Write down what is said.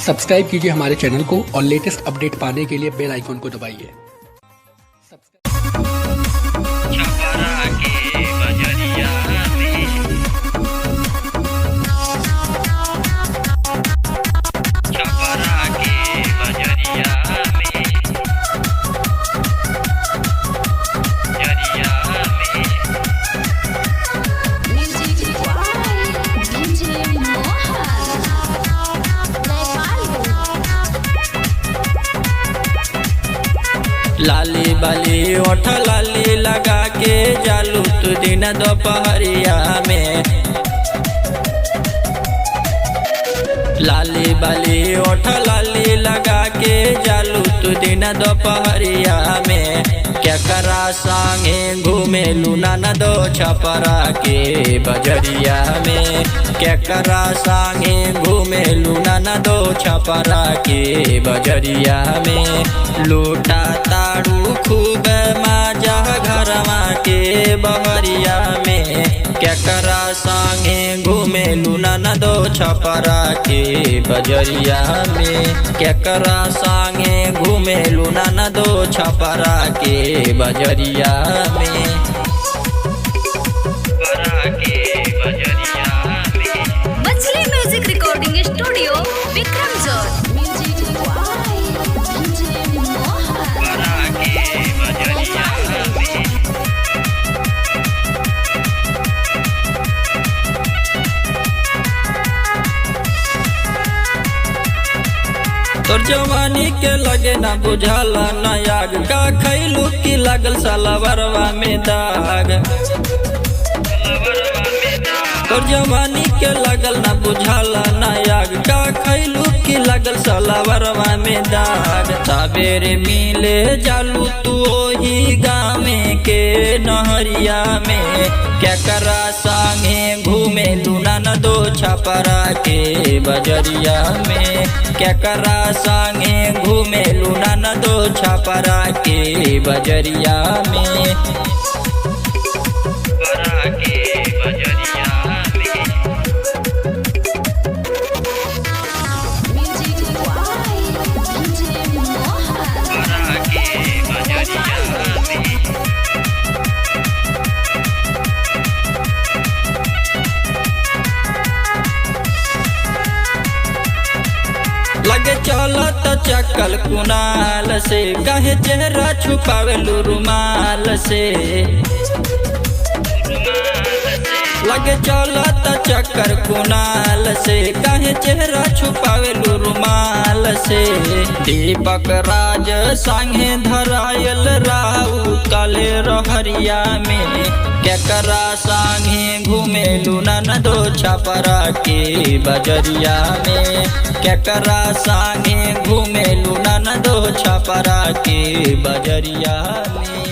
Subscribe कीजिए हमारे channel को और लेटेस्ट अपडेट पाने के लिए बेल आइकन को दबाइए। लाली बाली ओठ लाली लगा के जालू तू दिन दोपहरिया में। लाली बाली ओठ लाली लगा के जालू तू दिन दोपहरिया में। क्या करा संगे घूमेलू नाना दो छपरा के बजरिया में। क्या करा संगे घूमेलू नाना दो छपरा के बजरिया में। लूटा ताड़ू खूब माजा घरमा के बहरिया में। क्या करा संगे घूमेलू नाना दो छपरा के बजरिया में। क्या करा संगे घूमेलू नाना दो छपरा के बजरिया में। मछली म्यूजिक रिकॉर्डिंग स्टूडियो विक्रमजोर। तोर जवानी के लगे ना बुझाला नयाग का खैलू की लगल सलवरवा में दाग। तोर जवानी के लगल ना बुझाला नयाग का खैलू की लगल सलवरवा में दाग। सवेरे मिले जालू तू ओही गामे के नहरिया में। क्या करा संगे घूमेलू नाना दो छपरा के बजरिया में। क्या करा संगे घूमेलू नाना दो छपरा के बजरिया में। लगे चलत चक्कल कुनाल से कहे चेहरा छुपावेलू रुमाल से। लगे चलत चक्कर कुनाल से कहे चेहरा छुपावेलू रुमाल से। दीपक राज संगे धरायल राऊ काले रहरिया में। क्या करा संगे घूमेलू नाना दो छपरा के बजरिया में। क्या करा संगे घूमेलू नाना दो छपरा के बजरिया में।